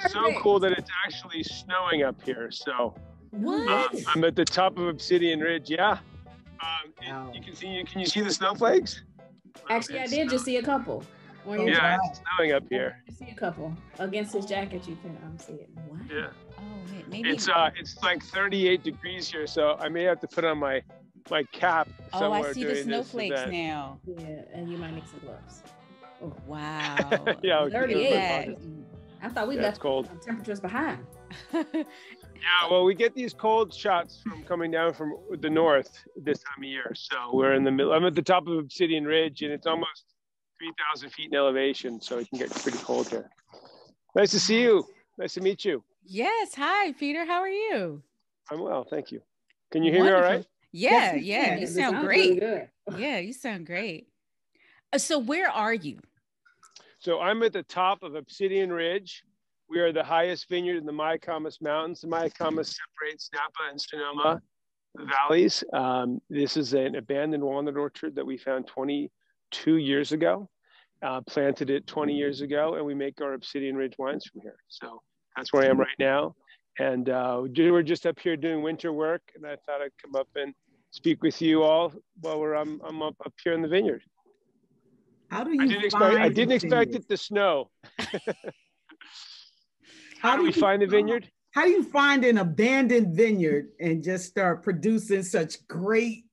It's so cool that it's actually snowing up here. So What? I'm at the top of Obsidian Ridge. Yeah. You can see. Can you see the snowflakes? Actually, I did just see a couple. Yeah, it's snowing up here. I see a couple against his jacket. You can see it. Wow. Yeah. Oh, maybe It's like 38 degrees here, so I may have to put on my cap somewhere. Oh, I see the snowflakes now. Yeah, and you might need some gloves. Oh, wow. Yeah, 38. I thought we left cold. Temperatures behind. Yeah, well, we get these cold shots from coming down from the north this time of year. So we're in the middle. I'm at the top of Obsidian Ridge, and it's almost 3,000 feet in elevation, so it can get pretty cold here. Nice to see you. Nice to meet you. Yes. Hi, Peter. How are you? I'm well, thank you. Can you hear me all right? Yeah, yeah. You sound great. Really Yeah, you sound great. So where are you? So I'm at the top of Obsidian Ridge. We are the highest vineyard in the Mayacamas Mountains. The Mayacamas separates Napa and Sonoma valleys. This is an abandoned walnut orchard that we found 22 years ago, planted it 20 years ago, and we make our Obsidian Ridge wines from here. So that's where I am right now. And we're just up here doing winter work, and I thought I'd come up and speak with you all while I'm up here in the vineyard. How do you I didn't expect it to snow. How do we find the vineyard? How do you find an abandoned vineyard and just start producing such great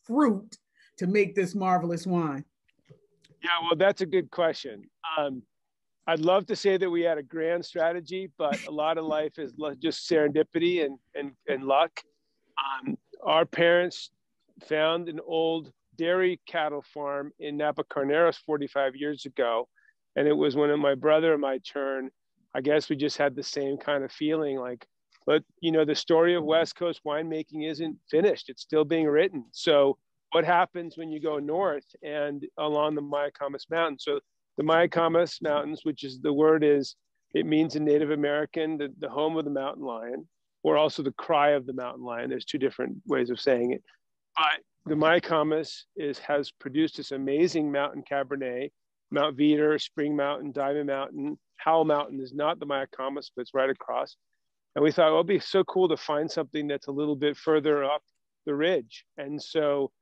fruit to make this marvelous wine? Yeah, well, that's a good question. I'd love to say that we had a grand strategy, but a lot of life is just serendipity and luck. Our parents found an old dairy cattle farm in Napa Carneros 45 years ago. And it was when my brother and my turn, I guess we just had the same kind of feeling but the story of West Coast winemaking isn't finished. It's still being written. So what happens when you go north and along the Mayacamas Mountains? So the Mayacamas Mountains, which is it means in Native American, the home of the mountain lion, or also the cry of the mountain lion. There's two different ways of saying it. But the Mayacamas has produced this amazing mountain Cabernet, Mount Veeder, Spring Mountain, Diamond Mountain. Howell Mountain is not the Mayacamas, but it's right across. And we thought, it'd be so cool to find something that's a little bit further up the ridge. And so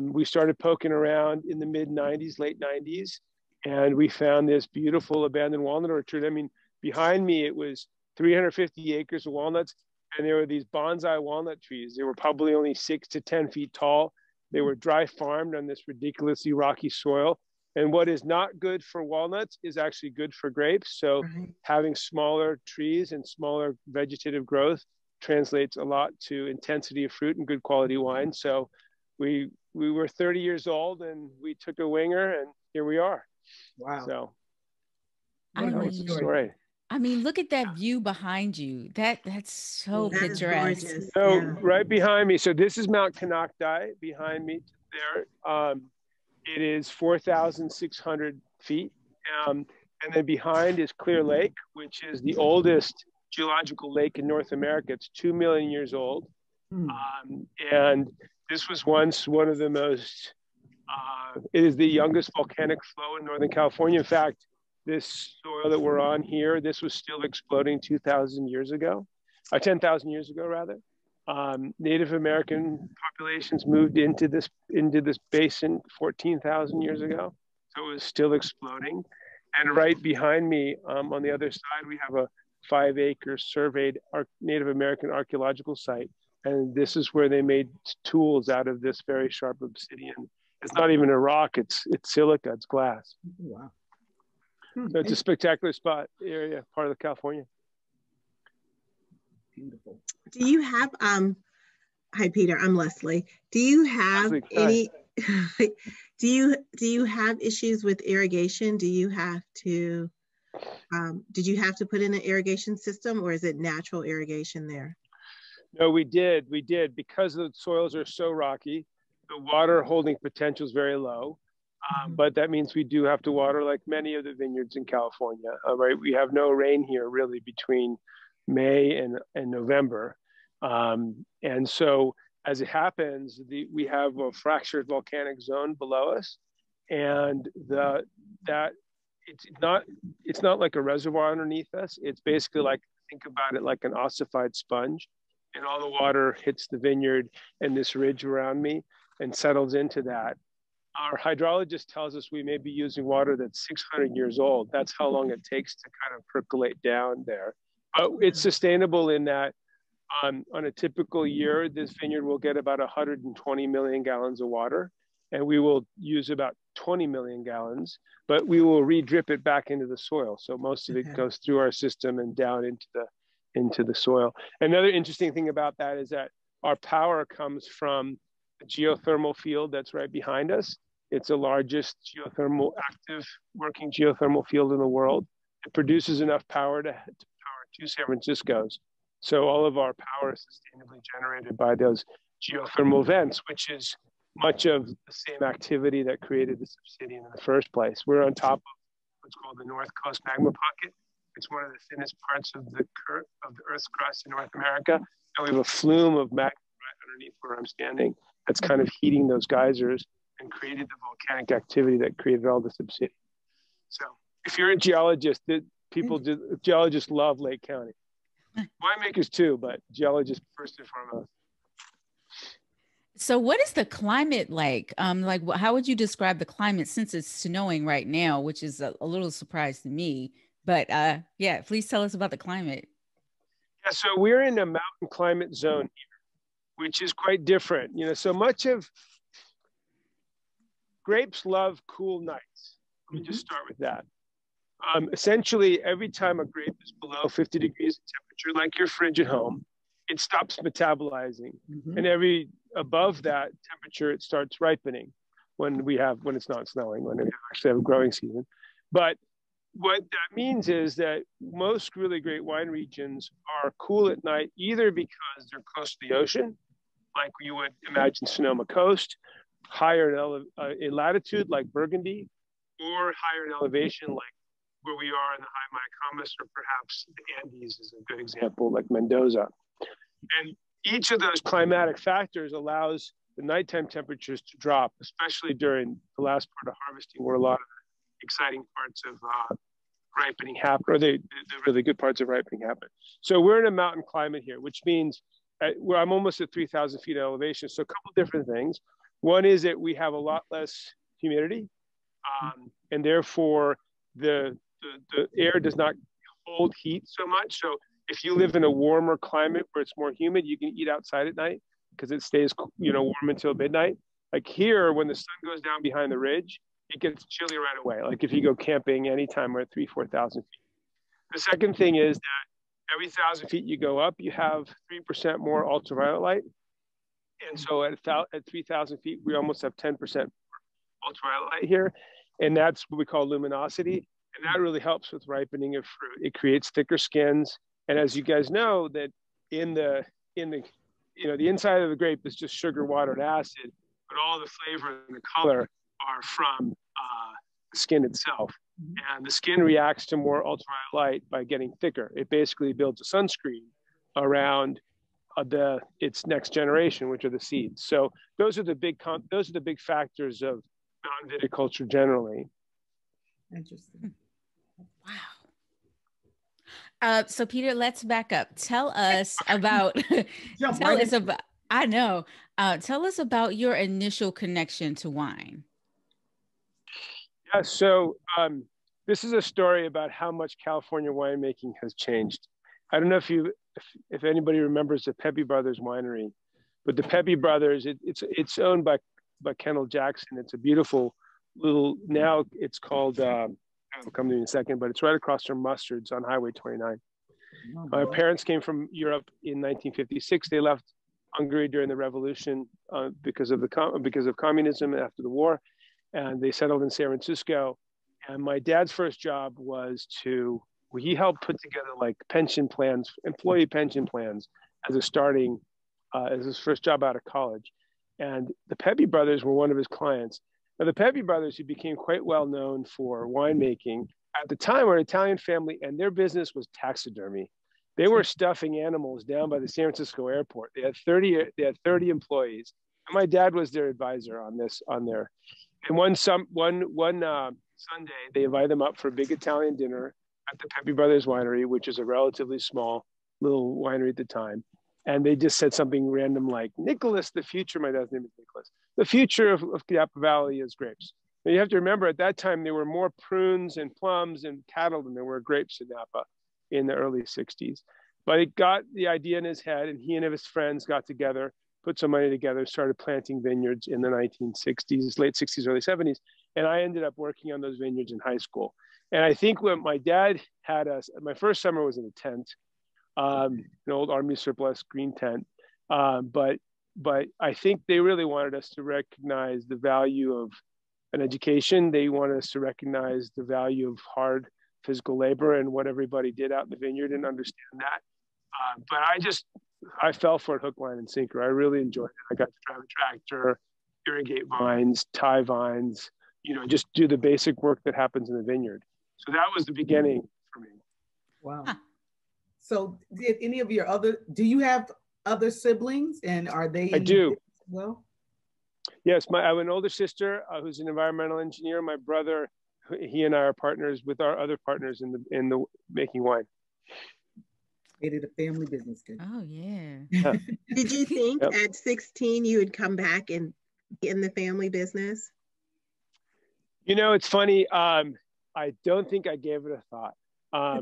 we started poking around in the late 90s, and we found this beautiful abandoned walnut orchard. I mean, behind me, it was 350 acres of walnuts, and there were these bonsai walnut trees. They were probably only 6 to 10 feet tall. They were dry farmed on this ridiculously rocky soil. And what is not good for walnuts is actually good for grapes. So having smaller trees and smaller vegetative growth translates a lot to intensity of fruit and good quality wine. So we were 30 years old and we took a winger, and here we are. Wow. So I mean, look at that view behind you. That's so picturesque. So right behind me. So this is Mount Cognac behind me there. It is 4,600 feet. And then behind is Clear Lake, which is the oldest geological lake in North America. It's 2 million years old. And this was once one of the most, it is the youngest volcanic flow in Northern California. In fact, this soil that we're on here, this was still exploding 10,000 years ago rather. Native American populations moved into this basin 14,000 years ago. So it was still exploding. And right behind me, on the other side, we have a 5-acre surveyed Native American archaeological site. And this is where they made tools out of this very sharp obsidian. It's not even a rock, it's silica, it's glass. Wow. So it's a spectacular area, part of California. Beautiful. Do you have, hi Peter, I'm Leslie. Do you have any, do you have issues with irrigation? Do you have to, did you have to put in an irrigation system, or is it natural irrigation there? No, we did. Because the soils are so rocky, the water holding potential is very low. But that means we do have to water, like many of the vineyards in California, right? We have no rain here really between May and November. And so as it happens, we have a fractured volcanic zone below us, and that it's not like a reservoir underneath us. It's basically like, think about it like an ossified sponge, and all the water hits the vineyard and this ridge around me and settles into that. Our hydrologist tells us we may be using water that's 600 years old. That's how long it takes to kind of percolate down there. But it's sustainable in that on a typical year, this vineyard will get about 120 million gallons of water, and we will use about 20 million gallons, but we will re-drip it back into the soil. So most of it goes through our system and down into the soil. Another interesting thing about that is that our power comes from the geothermal field that's right behind us. It's the largest active working geothermal field in the world. It produces enough power to power 2 San Franciscos. So all of our power is sustainably generated by those geothermal vents, which is much of the same activity that created this obsidian in the first place. We're on top of what's called the North Coast Magma Pocket. It's one of the thinnest parts of the Earth's crust in North America. And we have a flume of magma right underneath where I'm standing that's kind of heating those geysers and created the volcanic activity that created all this obsidian. So if you're a geologist, geologists love Lake County. Winemakers too, but geologists first and foremost. So what is the climate like? How would you describe the climate since it's snowing right now, which is a little surprise to me, but yeah, please tell us about the climate. Yeah, so we're in a mountain climate zone here, which is quite different. You know, so much of grapes love cool nights. Let me just start with that. Essentially, every time a grape is below 50 degrees in temperature, like your fridge at home, it stops metabolizing. And above that temperature, it starts ripening when it's not snowing, when we actually have a growing season. But what that means is that most really great wine regions are cool at night, either because they're close to the ocean, like you would imagine Sonoma Coast, higher in latitude, like Burgundy, or higher in elevation, like where we are in the high Mayacamas, or perhaps the Andes is a good example, like Mendoza. And each of those climatic factors allows the nighttime temperatures to drop, especially during the last part of harvesting, where a lot of the exciting parts of ripening happen, or the really good parts of ripening happen. So we're in a mountain climate here, which means I'm almost at 3,000 feet of elevation. So a couple different things. One is that we have a lot less humidity, and therefore the air does not hold heat so much. So if you live in a warmer climate where it's more humid, you can eat outside at night because it stays, warm until midnight. Like here, when the sun goes down behind the ridge, it gets chilly right away. Like if you go camping anytime, we're at 3,000-4,000 feet. The second thing is that every 1,000 feet you go up, you have 3% more ultraviolet light. And so at 3,000 feet, we almost have 10% ultraviolet light here. And that's what we call luminosity. And that really helps with ripening of fruit. It creates thicker skins. And as you guys know, that in the inside of the grape is just sugar, water, and acid, but all the flavor and the color are from the skin itself. And the skin reacts to more ultraviolet light by getting thicker. It basically builds a sunscreen around its next generation, which are the seeds. So those are the big factors of mountain viticulture generally. Interesting. Wow. So Peter, let's back up. Tell us about tell us about your initial connection to wine. Yeah, so this is a story about how much California winemaking has changed. I don't know if anybody remembers the Pepe Brothers winery, but the Pepe Brothers, it's owned by Kendall Jackson. It's a beautiful little, now it's called, I'll come to you in a second, but it's right across from Mustard's on Highway 29. My parents came from Europe in 1956. They left Hungary during the revolution because of communism after the war, and they settled in San Francisco. And my dad's first job was he helped put together like pension plans, employee pension plans as his first job out of college. And the Pepe Brothers were one of his clients. Now, the Pepe Brothers, who became quite well known for winemaking, at the time were an Italian family, and their business was taxidermy. They were stuffing animals down by the San Francisco airport. They had 30 employees. And my dad was their advisor on this, and one Sunday, they invite them up for a big Italian dinner at the Pepe Brothers Winery, which is a relatively small little winery at the time. And they just said something random like, Nicholas, the future, my dad's name is Nicholas, the future of Napa Valley is grapes. Now you have to remember at that time, there were more prunes and plums and cattle than there were grapes in Napa in the early 60s. But he got the idea in his head, and he and his friends got together, put some money together, started planting vineyards in the 1960s, late 60s, early 70s. And I ended up working on those vineyards in high school. And I think when my dad had us, my first summer was in a tent, an old Army surplus green tent. But I think they really wanted us to recognize the value of an education. They wanted us to recognize the value of hard physical labor and what everybody did out in the vineyard and understand that. But I fell for it hook, line, and sinker. I really enjoyed it. I got to drive a tractor, irrigate vines, tie vines, just do the basic work that happens in the vineyard. So that was the beginning for me. Wow. Huh. So did any of do you have other siblings, and are they? I do. Well, yes, I have an older sister who's an environmental engineer. My brother, he and I are partners with our other partners in the making wine. Created a family business. Good. Oh yeah. Did you think at 16 you would come back and be in the family business? It's funny. I don't think I gave it a thought. I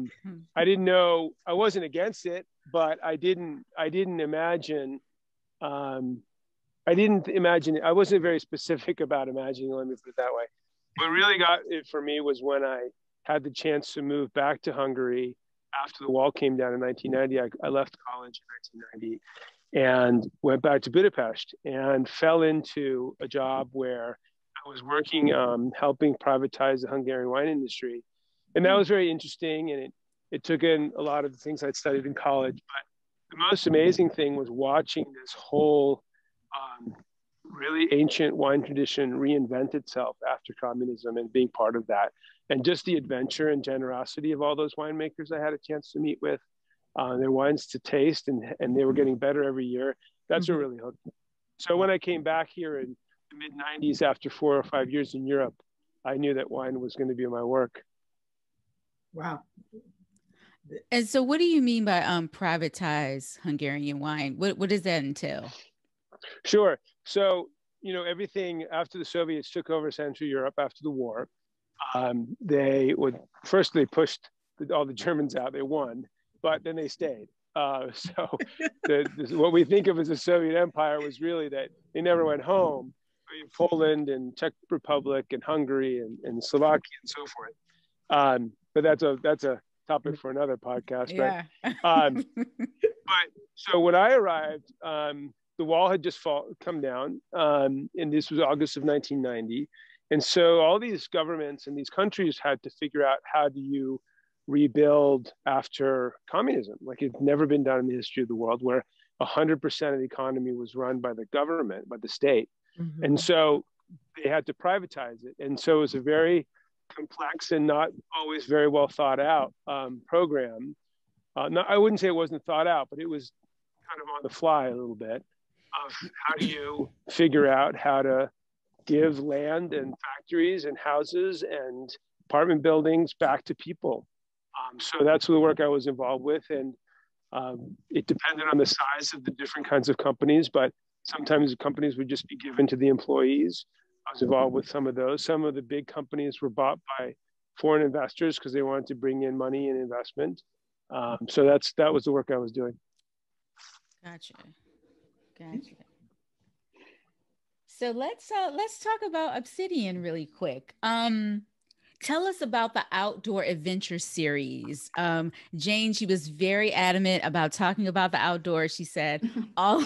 didn't know. I wasn't against it, but I didn't imagine. I wasn't very specific about imagining. Let me put it that way. What really got it for me was when I had the chance to move back to Hungary after the wall came down in 1990. I left college in 1990 and went back to Budapest and fell into a job where I was working, helping privatize the Hungarian wine industry. And that was very interesting. And it took in a lot of the things I'd studied in college. But the most amazing thing was watching this whole really ancient wine tradition reinvent itself after communism and being part of that. And just the adventure and generosity of all those winemakers I had a chance to meet with, their wines to taste, and they were getting better every year. That's what really hooked me. So when I came back here in the mid 90s after 4 or 5 years in Europe, I knew that wine was going to be my work. Wow. And so what do you mean by privatize Hungarian wine? What does that entail? Sure. So, everything after the Soviets took over Central Europe after the war, they pushed all the Germans out. They won, but then they stayed. So what we think of as the Soviet Empire was really that they never went home. Poland and Czech Republic and Hungary and Slovakia and so forth. But that's a topic for another podcast. Yeah. But so when I arrived, the wall had just come down, and this was August of 1990. And so all these governments and these countries had to figure out, how do you rebuild after communism? Like, it's never been done in the history of the world, where 100% of the economy was run by the government, by the state. Mm-hmm. And so they had to privatize it. And so it was a very complex and not always very well thought out program. I wouldn't say it wasn't thought out, but it was kind of on the fly a little bit, of how do you figure out how to give land and factories and houses and apartment buildings back to people. So that's the work I was involved with. And it depended on the size of the different kinds of companies, but sometimes the companies would just be given to the employees. I was involved with some of those. Some of the big companies were bought by foreign investors because they wanted to bring in money and investment. So that was the work I was doing. Gotcha. So let's talk about Obsidian really quick. Tell us about the outdoor adventure series. Jane, she was very adamant about talking about the outdoors. She said all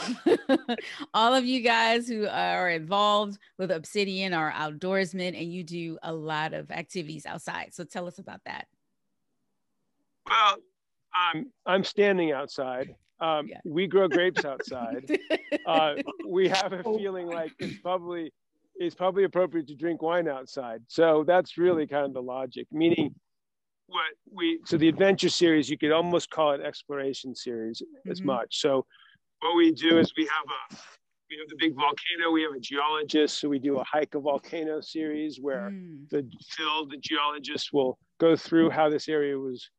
of you guys who are involved with Obsidian are outdoorsmen, and you do a lot of activities outside. So tell us about that. Well, I'm standing outside. We grow grapes outside. We have a feeling like it's probably appropriate to drink wine outside. So that's really kind of the logic, meaning so the adventure series, you could almost call it exploration series as much. So what we do is we have We have the big volcano. We have a geologist, so we do a hike a volcano series where the geologist will go through how this area was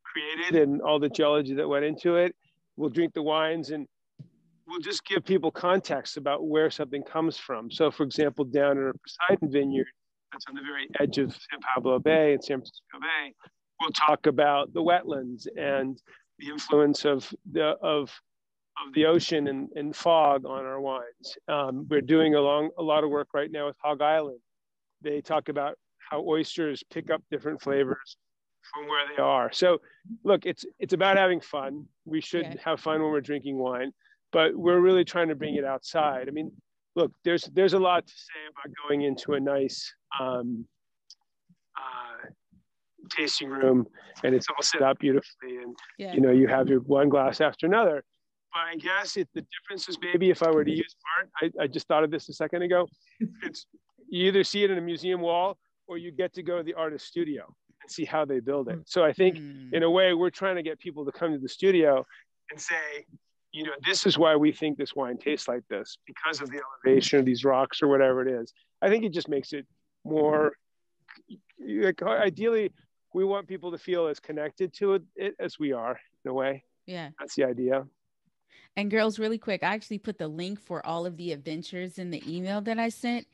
created and all the geology that went into it. We'll drink the wines and we'll just give people context about where something comes from. So, for example, down in our Poseidon Vineyard, that's on the very edge of San Pablo Bay and San Francisco Bay, we'll talk about the wetlands and the influence of the ocean and fog on our wines. We're doing a lot of work right now with Hog Island. They talk about how oysters pick up different flavors from where they are. So look, it's about having fun. We should have fun when we're drinking wine, but we're really trying to bring it outside. I mean, look, there's a lot to say about going into a nice tasting room and it's all set up beautifully and you know, you have your one glass after another. But I guess the difference is maybe if I were to use art, I just thought of this a second ago, it's you either see it in a museum wall or you get to go to the artist studio and see how they build it. So I think in a way we're trying to get people to come to the studio and say, you know, this is why we think this wine tastes like this, because of the elevation of these rocks or whatever it is. I think it just makes it more, like, ideally, we want people to feel as connected to it as we are, in a way. Yeah. That's the idea. And girls, really quick, I actually put the link for all of the adventures in the email that I sent.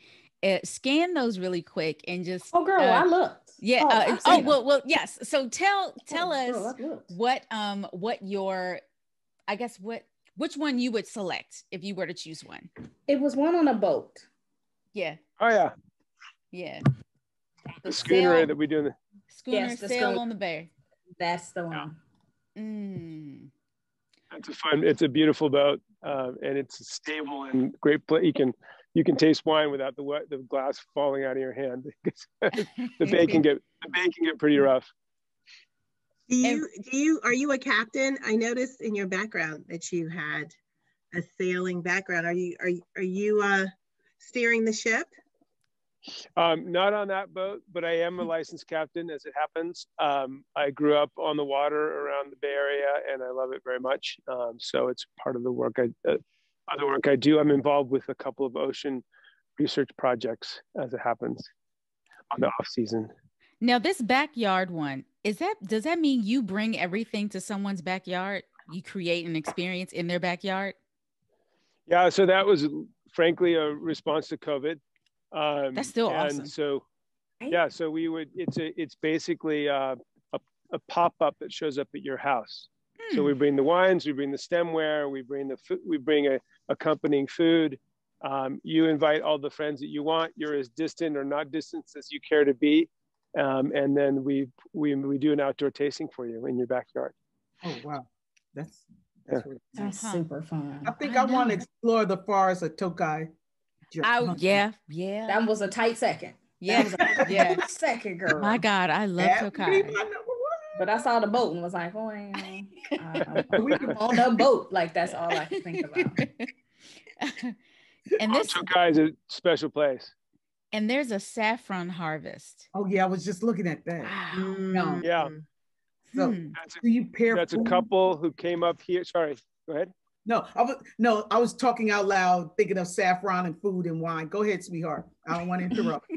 Scan those really quick and just. Oh, girl, I looked. Yeah. Well, yes. So tell us what your, I guess which one you would select if you were to choose one. It was one on a boat. Yeah. Oh yeah. Yeah. The schooner that we do. Schooner sail on the bay. That's the one. Yeah. It's a beautiful boat, and it's stable and great. You can taste wine without the glass falling out of your hand. the bay can get pretty rough. Are you a captain? I noticed in your background that you had a sailing background. Are you steering the ship? Not on that boat, but I am a licensed captain, as it happens. I grew up on the water around the Bay Area, and I love it very much. So it's part of the work other work I do. I'm involved with a couple of ocean research projects, as it happens, on the off season. Now, this backyard one, does that mean you bring everything to someone's backyard? You create an experience in their backyard? Yeah, so that was frankly a response to COVID. That's still awesome. And so, yeah, so it's basically a pop-up that shows up at your house. So we bring the wines, we bring the stemware, we bring a accompanying food. You invite all the friends that you want. You're as distant or not distant as you care to be. And then we do an outdoor tasting for you in your backyard. Oh, wow. That's super fun. I think I want to explore the forest of Tokaj. Yeah. That was a tight second. Yeah. Second, girl. My God, I love Tokaj. But I saw the boat and was like, oh, I'm on the boat. Like, that's all I can think about. And Tokaj is a special place. And there's a saffron harvest. Oh yeah, I was just looking at that. Wow. No. Yeah. So do you pair? That's food? A couple who came up here. Sorry, go ahead. No, I was talking out loud, thinking of saffron and food and wine. Go ahead, sweetheart. I don't want to interrupt.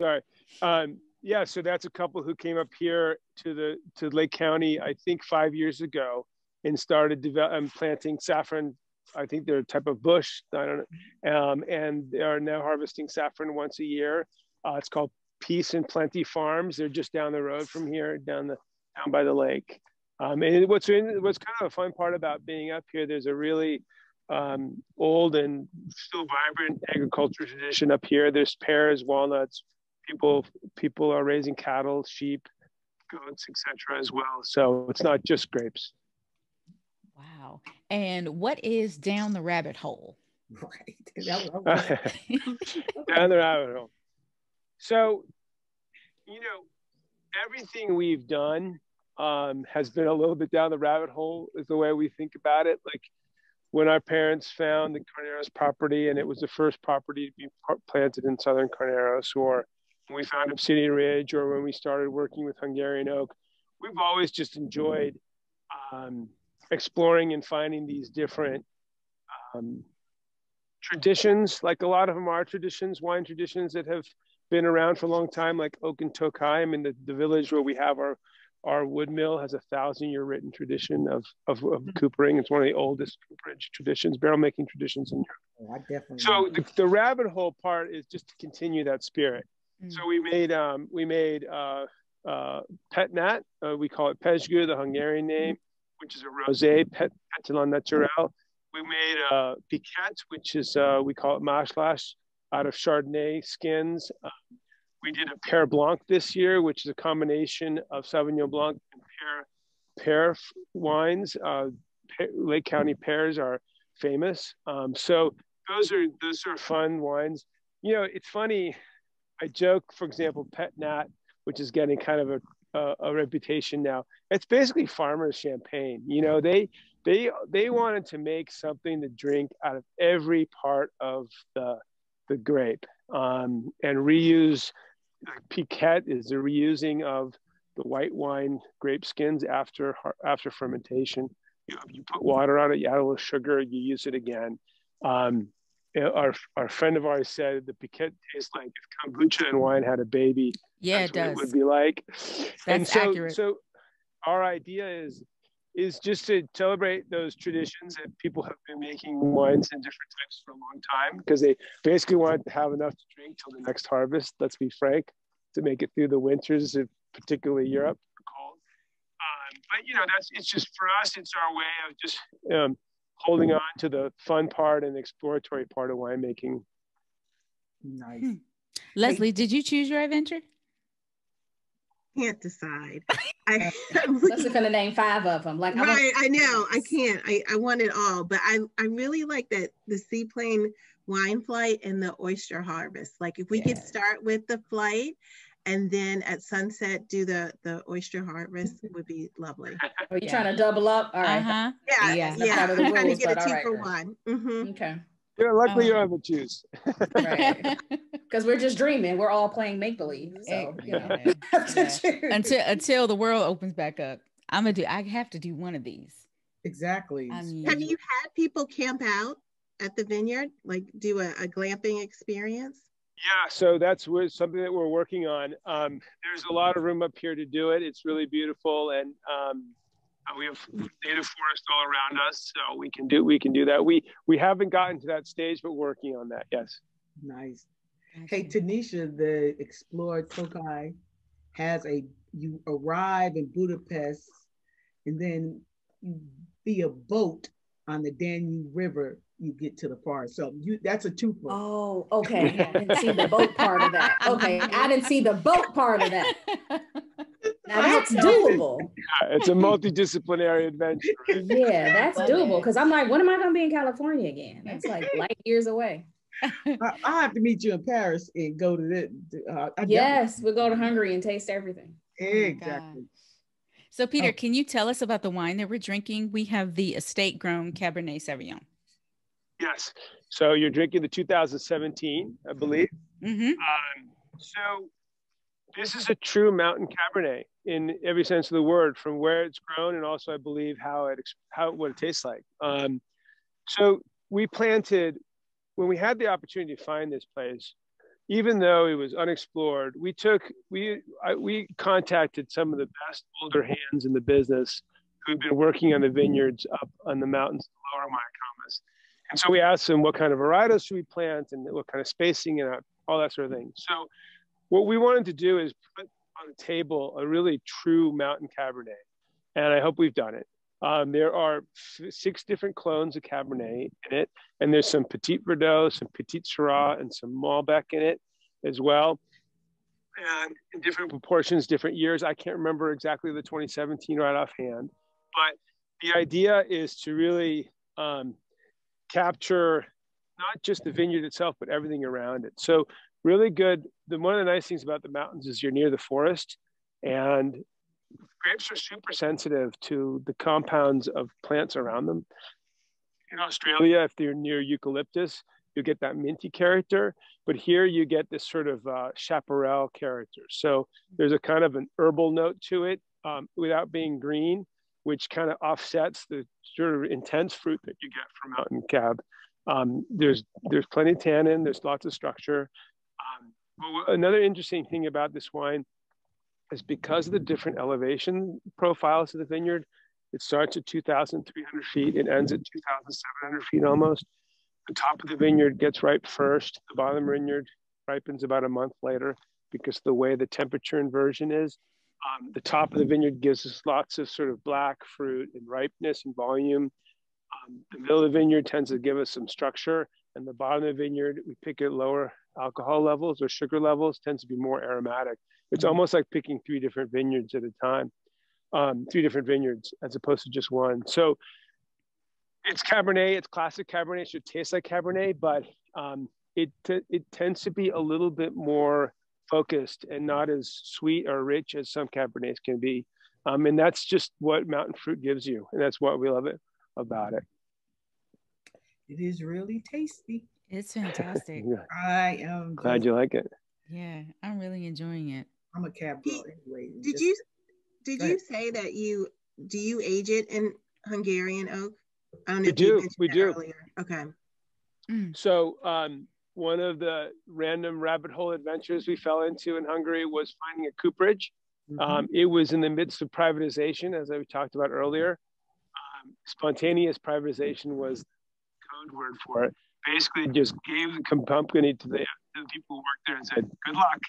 Sorry. Yeah, so that's a couple who came up here to Lake County, I think 5 years ago, and started planting saffron. I think they're a type of bush. I don't know. And they are now harvesting saffron once a year. It's called Peace and Plenty Farms. They're just down the road from here, down by the lake. And what's kind of a fun part about being up here, there's a really old and still vibrant agriculture tradition up here. There's pears, walnuts. People are raising cattle, sheep, goats, etc. as well. So it's not just grapes. Wow. And what is down the rabbit hole? Right. Down the rabbit hole. So, everything we've done has been a little bit down the rabbit hole, is the way we think about it. Like when our parents found the Carneros property, and it was the first property to be planted in Southern Carneros, or when we found Obsidian Ridge, or when we started working with Hungarian oak, we've always just enjoyed exploring and finding these different traditions, like a lot of them are traditions, wine traditions that have been around for a long time, like Oak and Tokaj. I mean, the village where we have our wood mill has 1,000-year written tradition of coopering. It's one of the oldest cooperage traditions, barrel making traditions in Europe. Oh, I definitely. So the rabbit hole part is just to continue that spirit. So we made Pet Nat. We call it Pezsgő, the Hungarian name, which is a rosé, Pétillant Naturel. We made Piquette, which is we call it Maslash, out of Chardonnay skins. We did a Pear Blanc this year, which is a combination of Sauvignon Blanc and pear wines. Lake County pears are famous. So those are fun wines. You know, it's funny. I joke, for example, Pet Nat, which is getting kind of a reputation now. It's basically farmers' champagne. You know, they wanted to make something to drink out of every part of the grape, and reuse. Piquette is the reusing of the white wine grape skins after fermentation. You put water on it, you add a little sugar, you use it again. Our friend of ours said the Piquette tastes like if kombucha and wine had a baby. Yeah, That's it does. what it would be like. That's accurate. So our idea is just to celebrate those traditions that people have been making wines in different types for a long time, because they basically wanted to have enough to drink till the next harvest, let's be frank, to make it through the winters, particularly Europe, cold. But, you know, it's just, for us, it's our way of just holding on to the fun part and exploratory part of winemaking. Nice. Leslie, did you choose your adventure? Can't decide. Leslie gonna name 5 of them. Like, I know I can't. I want it all, but I really like that the seaplane wine flight and the oyster harvest. Like, if we could start with the flight and then at sunset do the oyster harvest, would be lovely. Are you trying to double up? All right. Yeah. I'm trying to get a 2 for 1. Mm-hmm. Okay. Yeah, luckily you don't have to choose. Right. Because we're just dreaming. We're all playing make believe. So until the world opens back up, I have to do one of these. Exactly. Have you had people camp out at the vineyard, like do a glamping experience? Yeah, so that's something that we're working on. There's a lot of room up here to do it. It's really beautiful, and we have native forest all around us, so we can do that. We haven't gotten to that stage, but working on that. Yes. Nice. Hey, Tanisha, the Explore Tokaj has you arrive in Budapest, and then you via boat on the Danube River, you get to the forest. So that's a 2 for. Oh, okay. I didn't see the boat part of that. Okay, I didn't see the boat part of that. Now that's doable. Yeah, it's a multidisciplinary adventure. Right? Yeah, that's doable. Because I'm like, when am I going to be in California again? That's like light years away. I'll have to meet you in Paris and go to this. Yes, we'll go to Hungary and taste everything. Exactly. So Peter, can you tell us about the wine that we're drinking? We have the estate grown Cabernet Sauvignon. Yes. So you're drinking the 2017, I believe. Mm-hmm. So this is a true mountain Cabernet in every sense of the word, from where it's grown and also, I believe, what it tastes like. So we planted, when we had the opportunity to find this place, even though it was unexplored, we contacted some of the best older hands in the business who've been working on the vineyards up on the mountains, the lower Mayacamas. And so we asked them what kind of varietals should we plant and what kind of spacing and all that sort of thing. So what we wanted to do is put on the table a really true mountain Cabernet. And I hope we've done it. There are 6 different clones of Cabernet in it. And there's some Petit Verdot, some Petit Syrah, and some Malbec in it as well. And in different proportions, different years. I can't remember exactly the 2017 right offhand. But the idea is to really capture not just the vineyard itself, but everything around it. So really good. One of the nice things about the mountains is you're near the forest, and grapes are super sensitive to the compounds of plants around them. In Australia, if they're near eucalyptus, you get that minty character, but here you get this sort of chaparral character. So there's a kind of an herbal note to it without being green, which kind of offsets the sort of intense fruit that you get from mountain cab. There's plenty of tannin, there's lots of structure. Well, another interesting thing about this wine is because of the different elevation profiles of the vineyard, it starts at 2,300 feet, it ends at 2,700 feet almost. The top of the vineyard gets ripe first, the bottom of the vineyard ripens about a month later because of the way the temperature inversion is. The top of the vineyard gives us lots of sort of black fruit and ripeness and volume. The middle of the vineyard tends to give us some structure, and the bottom of the vineyard, we pick at lower alcohol levels or sugar levels, tends to be more aromatic. It's almost like picking 3 different vineyards at a time, 3 different vineyards as opposed to just one. So it's Cabernet, it's classic Cabernet, it should taste like Cabernet, but it tends to be a little bit more focused and not as sweet or rich as some Cabernets can be. And that's just what mountain fruit gives you. And that's what we love it about it. It is really tasty. It's fantastic. I am glad you like it. Yeah, I'm really enjoying it. I'm a cab girl anyway. Did you say that you age it in Hungarian oak? I don't know if you mentioned that earlier. Okay. So one of the random rabbit hole adventures we fell into in Hungary was finding a cooperage. It was in the midst of privatization, as I talked about earlier. Spontaneous privatization was the code word for it. Basically, just gave the company to the people who worked there and said, "Good luck."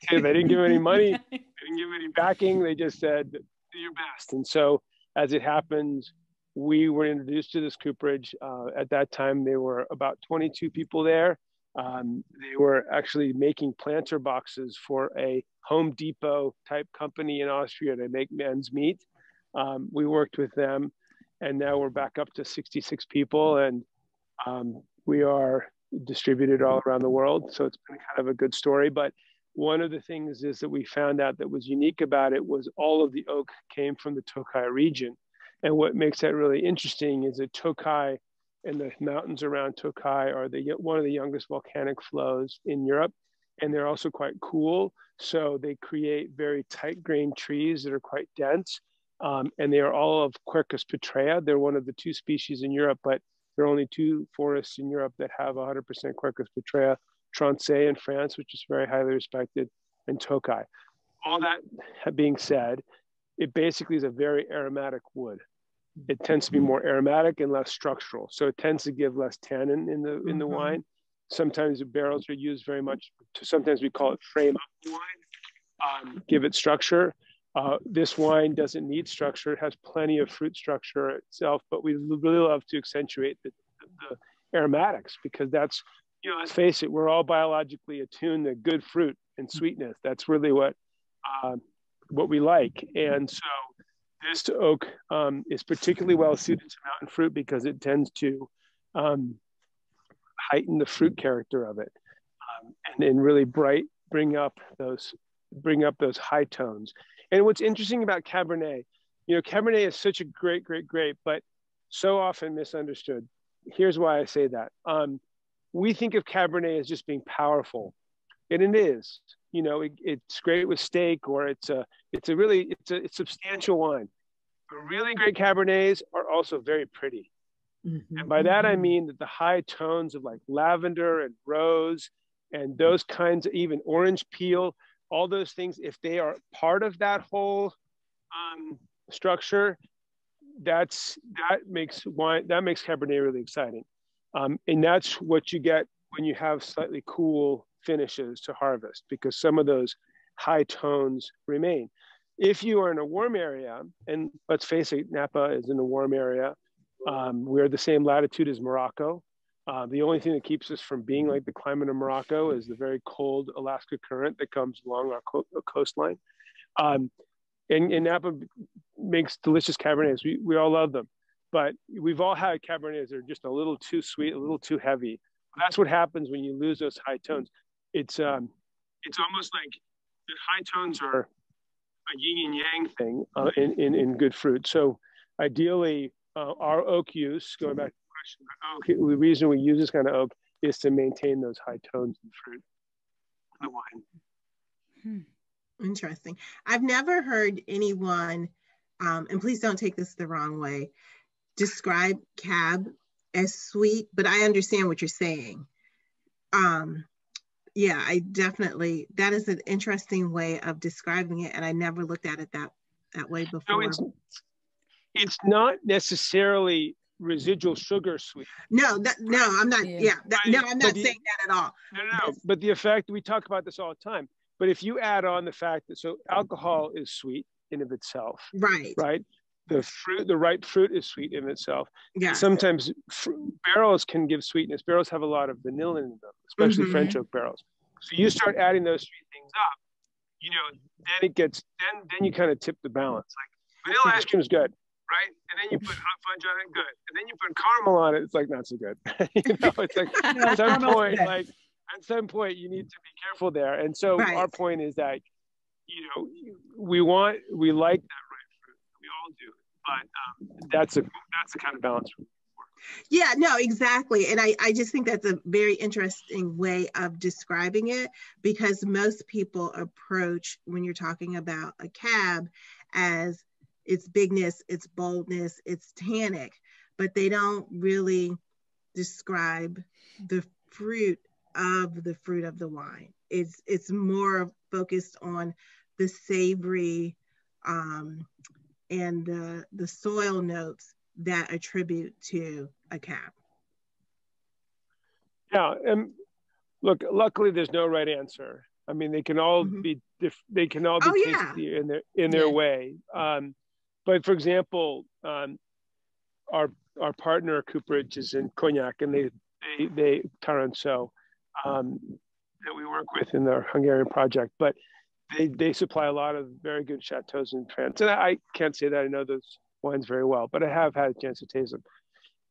They didn't give any money, they didn't give any backing. They just said, "Do your best." And so, as it happens, we were introduced to this cooperage. At that time, there were about 22 people there. They were actually making planter boxes for a Home Depot type company in Austria to make men's meat. We worked with them, and now we're back up to 66 people, and we are distributed all around the world. So it's been kind of a good story. But one of the things is that we found out that was unique about it was all of the oak came from the Tokaj region. And what makes that really interesting is that Tokaj and the mountains around Tokaj are one of the youngest volcanic flows in Europe. And they're also quite cool. So they create very tight grained trees that are quite dense. And they are all of Quercus petrea. They're one of the 2 species in Europe, but there are only 2 forests in Europe that have 100% Quercus petrea, Taransaud in France, which is very highly respected, and Tokaj. All that being said, it basically is a very aromatic wood. It tends to be more aromatic and less structural. So it tends to give less tannin in the wine. Sometimes the barrels are used very much, sometimes we call it frame up wine, give it structure. This wine doesn't need structure. It has plenty of fruit structure itself, but we really love to accentuate the aromatics because that's, let's face it, we're all biologically attuned to good fruit and sweetness. That's really what we like. And so this oak is particularly well suited to mountain fruit because it tends to heighten the fruit character of it and really bring up those high tones. And what's interesting about Cabernet, Cabernet is such a great grape, but so often misunderstood. Here's why I say that. We think of Cabernet as just being powerful, and it is. It's great with steak, or it's a substantial wine. But really great Cabernets are also very pretty. And by that, I mean that the high tones of like lavender and rose and those kinds of, even orange peel, all those things, if they are part of that whole structure, that makes Cabernet really exciting. And that's what you get when you have slightly cool finishes to harvest, because some of those high tones remain. If you are in a warm area, and let's face it, Napa is in a warm area. We're the same latitude as Morocco. The only thing that keeps us from being like the climate of Morocco is the very cold Alaska current that comes along our coastline. And Napa makes delicious Cabernets. We all love them, but we've all had Cabernets that are just a little too sweet, a little too heavy. That's what happens when you lose those high tones. It's almost like the high tones are a yin and yang thing in good fruit. So ideally, our oak use, going back to the question about oak, the reason we use this kind of oak is to maintain those high tones in fruit in the wine. Interesting. I've never heard anyone, and please don't take this the wrong way, describe Cab as sweet, but I understand what you're saying. Yeah, I definitely, that is an interesting way of describing it, and I never looked at it that way before. So it's not necessarily residual sugar sweet. No, I'm not. Yeah, I'm not saying that at all. No. But the effect, we talk about this all the time. But if you add on the fact that, so alcohol is sweet in of itself, right? The ripe fruit is sweet in itself. Yeah. Sometimes barrels can give sweetness. Barrels have a lot of vanilla in them, especially French oak barrels. So you start adding those three things up, you know, then it gets, then you kind of tip the balance. Like vanilla ice cream is good, right? And then you put hot fudge on it, good. And then you put caramel on it, it's like not so good. You know, it's like at some point, you need to be careful there. And so our point is that, you know, we like that ripe fruit. We all do. But that's the kind of balance. Yeah, no, exactly. And I just think that's a very interesting way of describing it, because most people approach, when you're talking about a cab, as its bigness, its boldness, its tannic, but they don't really describe the fruit of the wine. It's more focused on the savory and the soil notes that attribute to a cab. Yeah, and look, luckily there's no right answer. I mean, they can all be tasty in their way. But for example, our partner Cooperage is in Cognac, and they Taransaud that we work with in the Hungarian project, but they supply a lot of very good chateaus in France. And I can't say that I know those wines very well, but I have had a chance to taste them.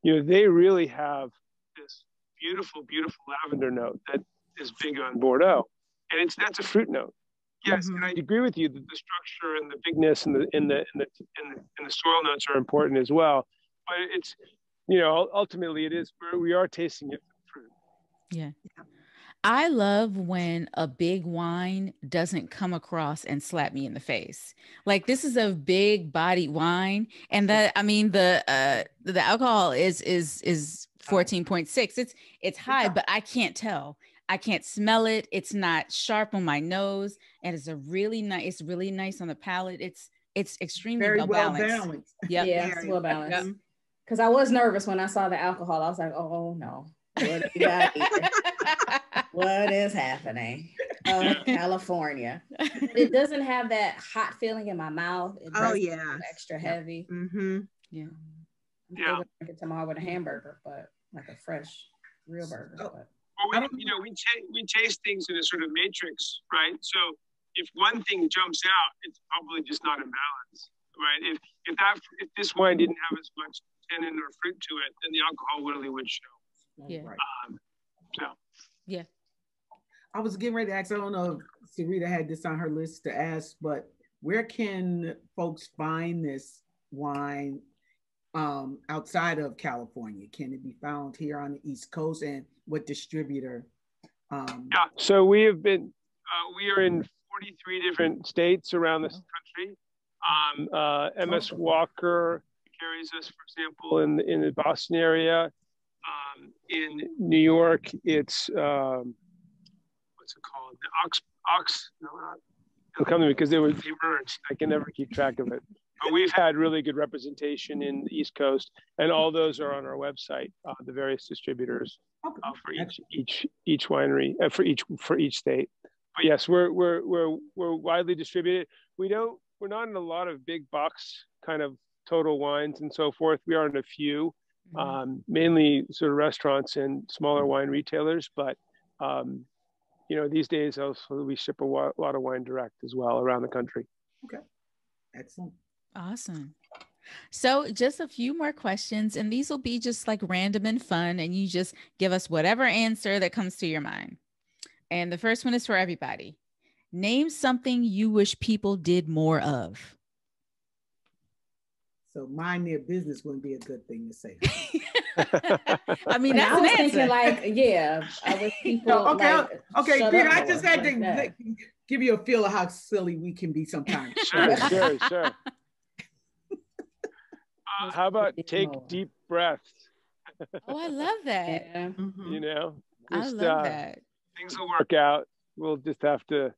You know, they really have this beautiful, beautiful lavender note that is big on Bordeaux, and that's a fruit note. Yes, and I agree with you that the structure and the bigness and the soil notes are important as well. But it's, you know, ultimately it is, we are tasting it from fruit. Yeah. I love when a big wine doesn't come across and slap me in the face. Like, this is a big bodied wine, and the alcohol is 14.6. It's high, but I can't tell. I can't smell it. It's not sharp on my nose, and it's really nice on the palate. It's extremely very well balanced. Yep. Yeah, it's well balanced. Because I was nervous when I saw the alcohol. I was like, oh no. What do we got here? What is happening? California. It doesn't have that hot feeling in my mouth. It extra heavy. Yeah. I'm still gonna drink it tomorrow with a hamburger, but like a fresh, real burger. But we taste things in a sort of matrix, right? So if one thing jumps out, it's probably just not in balance, right? If this wine didn't have as much tannin or fruit to it, then the alcohol really would show. Yeah. I was getting ready to ask, I don't know if Sarita had this on her list to ask, but where can folks find this wine outside of California? Can it be found here on the East Coast, and what distributor? So we are in 43 different states around this country. MS Walker carries us, for example, in the Boston area. In New York, it's what's it called? The it'll come to me because they merged. I can never keep track of it. But we've had really good representation in the East Coast, and all those are on our website. The various distributors for each winery, for each state. But yes, we're widely distributed. We're not in a lot of big box kind of total wines and so forth. We are in a few. Mainly sort of restaurants and smaller wine retailers, but you know, these days also we ship a lot of wine direct as well around the country. Okay, excellent, awesome. So just a few more questions, and these will be just like random and fun, and you just give us whatever answer that comes to your mind. And the first one is for everybody. Name something you wish people did more of. So mind their business wouldn't be a good thing to say. I mean, I was thinking like, I wish people. Okay, Peter, I just had to give you a feel of how silly we can be sometimes. Sure. How about take deep breaths? Oh, I love that. Yeah. You know, I love that. Things will work out. We'll just have to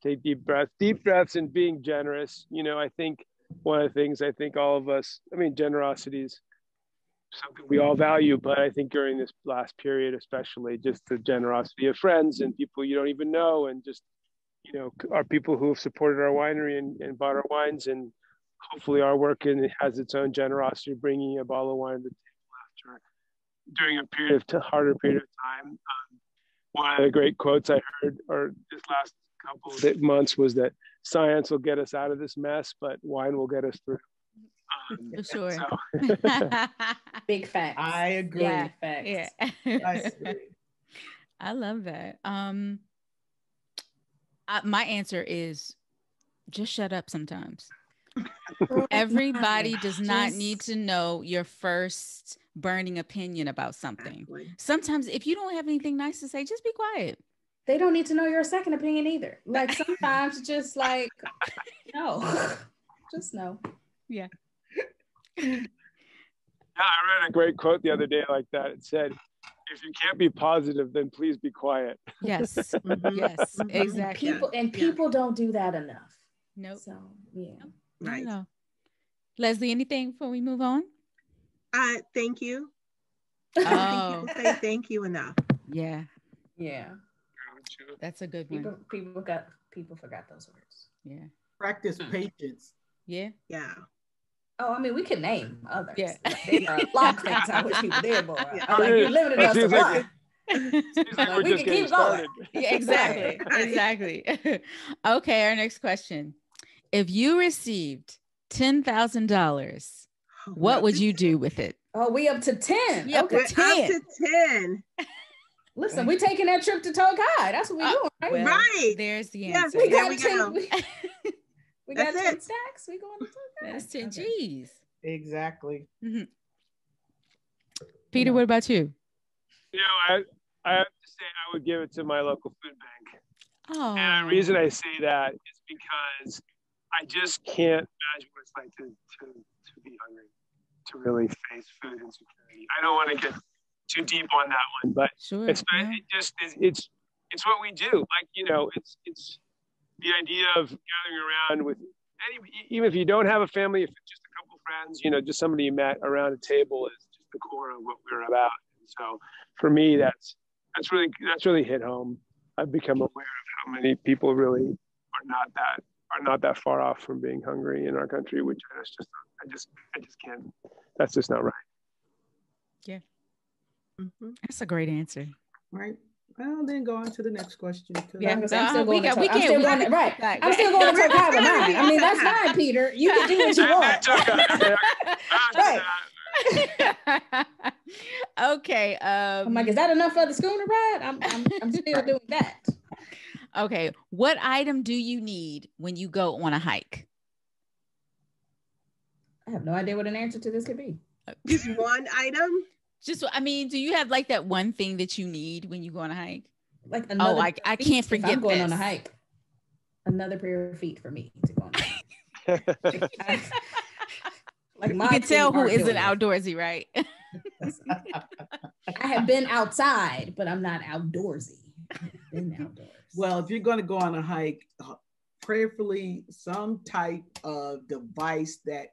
take deep breaths and being generous. You know, I think one of the things I think all of us, I mean, generosity is something we all value, but I think during this last period, especially just the generosity of friends and people you don't even know, and just, you know, our people who have supported our winery and bought our wines, and hopefully our work and has its own generosity, bringing a bottle of wine to the table after during a harder period of time. One of the great quotes I heard, or this last couple of months, was that science will get us out of this mess, but wine will get us through. For sure. So. Big facts. I agree. Yeah. Facts. Yeah. I agree. I love that. My answer is just shut up sometimes. Everybody does not need to know your first burning opinion about something. Exactly. Sometimes if you don't have anything nice to say, just be quiet. They don't need to know your second opinion either. Like sometimes just like, no, just no. Yeah. Yeah, I read a great quote the other day like that. It said, if you can't be positive, then please be quiet. Yes. Yes, exactly. People don't do that enough. Nope. So yeah. Right. No. Leslie, anything before we move on? Thank you. Oh, People say thank you enough. yeah. Yeah. That's a good one. People forgot those words. Yeah. Practice patience. Yeah. Yeah. Oh, I mean, we can name others. Yeah. Like, there are a lot of things I wish people did more. Yeah. I'm like, you're limited us to one. Like We can keep going. Yeah, exactly. Right. Exactly. Okay, our next question. If you received $10,000, what would you do with it? Oh, we up to 10. Yeah, Okay. We're up to 10. Listen, we taking that trip to Tokaj. That's what we're doing, right? Well, Right. There's the Yes, answer. we there got we 10. go. We got That's 10 it. stacks. We going to Tokaj. That's 10 Okay. G's. Exactly. Peter, what about you? You know, I have to say I would give it to my local food bank. Oh, And the reason I say that is because I just can't imagine what it's like to be hungry, to really face food insecurity. I don't want to get too deep on that one, but sure. it's what we do. Like, you know, it's the idea of gathering around with even if you don't have a family, if it's just a couple friends, you know, just somebody you met around a table is just the core of what we're about. And so for me, that's really hit home. I've become aware of how many people really are not that far off from being hungry in our country, which I just can't. That's just not right. Yeah. That's a great answer. Right. Well, then go on to the next question. Yeah, I'm still going to we I'm still going to right. I'm still going to Tokaj with mine. I mean, that's fine, Peter. You can do what you want. Right. Okay. I'm like, is that enough for the schooner ride? I'm still doing that. Okay. What item do you need when you go on a hike? I have no idea what an answer to this could be. Just one item? Do you have like that one thing that you need when you go on a hike? Like another I can't forget I'm going this. on a hike. Another pair of feet for me to go on a hike. Like you can tell who isn't outdoorsy, right? I have been outside, but I'm not outdoorsy. I've been outdoors. Well, if you're going to go on a hike, prayerfully some type of device that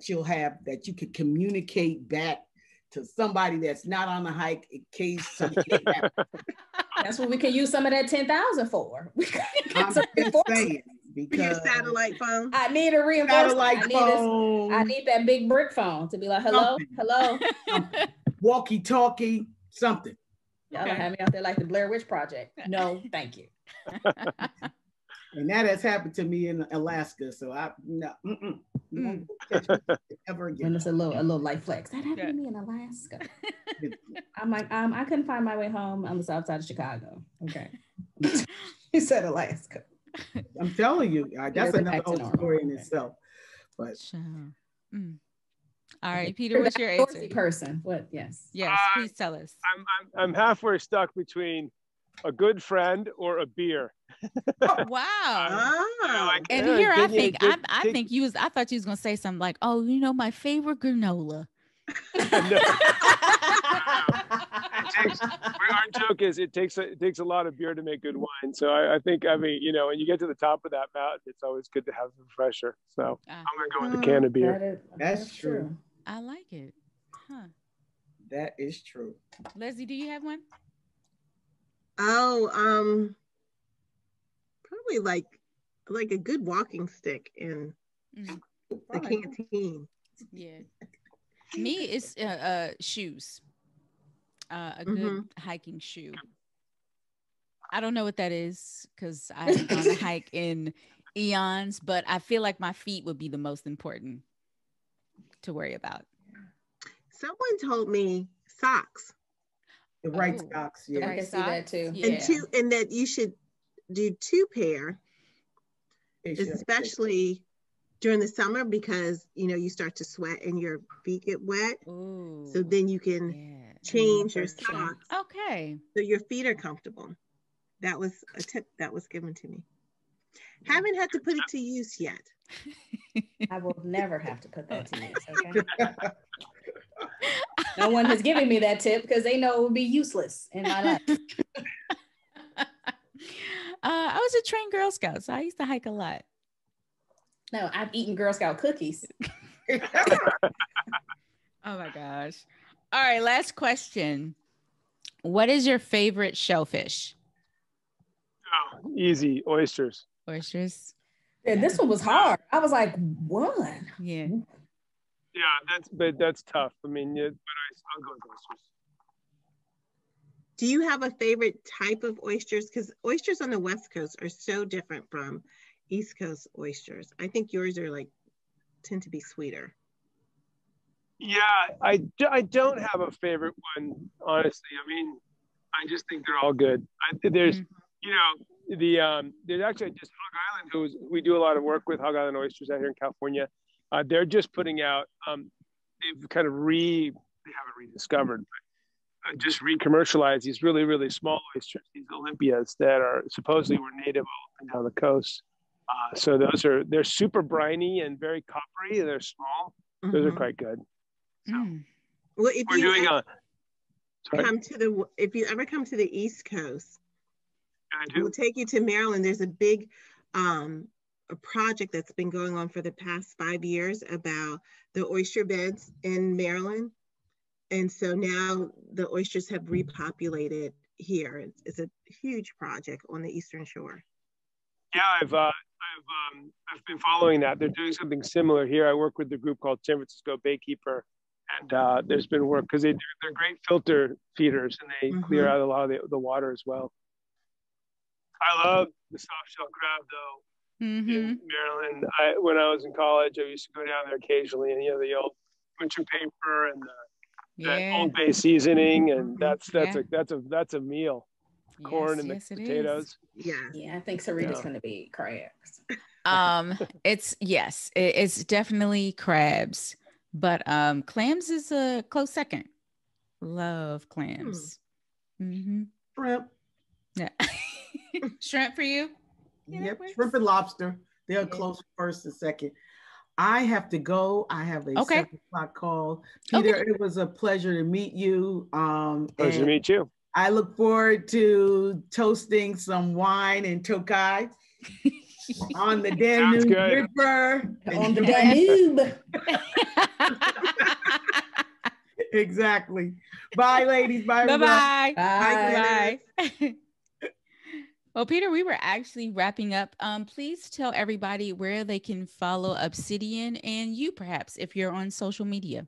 you'll have that you can communicate back to somebody that's not on the hike in case something happens. That's what we can use some of that 10,000 for. I'm just saying, because Your satellite phone. I need a reinforcement. Satellite phone. I need that big brick phone to be like, hello, hello. Walkie-talkie, something. Y'all don't have me out there like the Blair Witch Project. No, thank you. And that has happened to me in Alaska. So won't catch me ever again. When it's a little light flex. That happened to me in Alaska. I'm like, I couldn't find my way home on the south side of Chicago. Okay. You said Alaska. I'm telling you, that's another whole story in itself. But all right, Peter, what's your answer? Person. What? Yes. Yes, please tell us. I'm halfway stuck between a good friend or a beer. Oh, wow. And here I thought you was gonna say something like, oh, my favorite granola. Our joke is it takes a lot of beer to make good wine. So I think, I mean, you know, when you get to the top of that mountain, it's always good to have some refresher. So I'm gonna go with a can of beer. That's true. I like it. Huh. That is true. Leslie, do you have one? Oh, probably like a good walking stick in the canteen. Yeah. Me, it's shoes. A good hiking shoe. I don't know what that is because I haven't gone to hike in eons, but I feel like my feet would be the most important to worry about. Someone told me socks. The right socks, yeah. I can see that too. Yeah. And that you should do 2 pair, especially during the summer, because you know you start to sweat and your feet get wet. Ooh. So then you can change your socks. Okay. So your feet are comfortable. That was a tip that was given to me. Haven't had to put it to use yet. I will never have to put that to use. Okay. No one has given me that tip because they know it would be useless in my life. I was a trained Girl Scout, so I used to hike a lot. No, I've eaten Girl Scout cookies. Oh my gosh. All right, last question. What is your favorite shellfish? Oh, easy. Oysters. Oysters. Yeah, this one was hard. I was like, one. Yeah. Yeah, that's tough. I mean, but I'll go with oysters. Do you have a favorite type of oysters? Because oysters on the West Coast are so different from East Coast oysters. I think yours are tend to be sweeter. Yeah, I don't have a favorite one, honestly. I mean, I just think they're all good. There's, you know, there's actually just Hog Island, we do a lot of work with Hog Island oysters out here in California. They're just putting out, they've kind of they haven't rediscovered, but just re-commercialized these really, really small oysters, these Olympias that are supposedly were native all up and down the coast. So they're super briny and very coppery, and they're small. Those are quite good. So well, if you ever come to the East Coast, we'll take you to Maryland. There's a big a project that's been going on for the past 5 years about the oyster beds in Maryland. And so now the oysters have repopulated here. It's a huge project on the Eastern Shore. Yeah, I've been following that. They're doing something similar here. I work with the group called San Francisco Baykeeper, and there's been work because they're great filter feeders and they clear out a lot of the water as well. I love the soft shell crab though. In Maryland, when I was in college, I used to go down there occasionally, and the old butcher paper and that Old Bay seasoning, and that's a meal. Corn and the potatoes. Yeah, I think Sarita's going to be crabs. It's definitely crabs, but clams is a close second. Love clams. Shrimp. Yeah. Shrimp for you? Yep, shrimp and lobster. They're close first and second. I have to go. I have a 7 o'clock call. Peter, it was a pleasure to meet you. Pleasure to meet you. I look forward to toasting some wine in Tokaj on the Danube River. On the Danube. Exactly. Bye, ladies. Bye. Bye-bye. Bye. Bye. Well, Peter, we were actually wrapping up. Please tell everybody where they can follow Obsidian and you, perhaps, if you're on social media.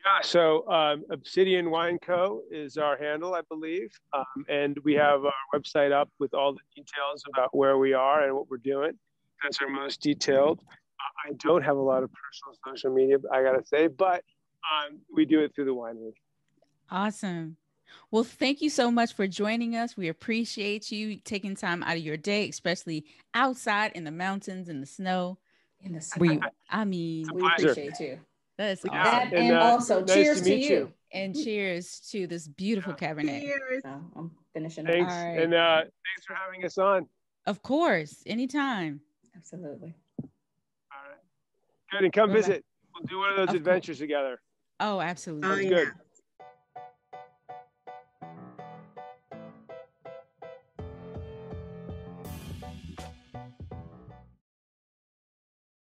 Yeah, so Obsidian Wine Co. is our handle, I believe. And we have our website up with all the details about where we are and what we're doing. That's our most detailed. I don't have a lot of personal social media, I got to say, but we do it through the winery. Awesome. Well, thank you so much for joining us. We appreciate you taking time out of your day, especially outside in the mountains, in the snow. In the snow. We appreciate you. That's awesome. That, and also nice cheers to you. And cheers to this beautiful Cabernet. Cheers. I'm finishing Thanks. up. All right. And thanks for having us on. Of course. Anytime. Absolutely. All right. Good. And come visit. We'll do one of those adventures together. Oh, absolutely. Oh, Sounds yeah. good.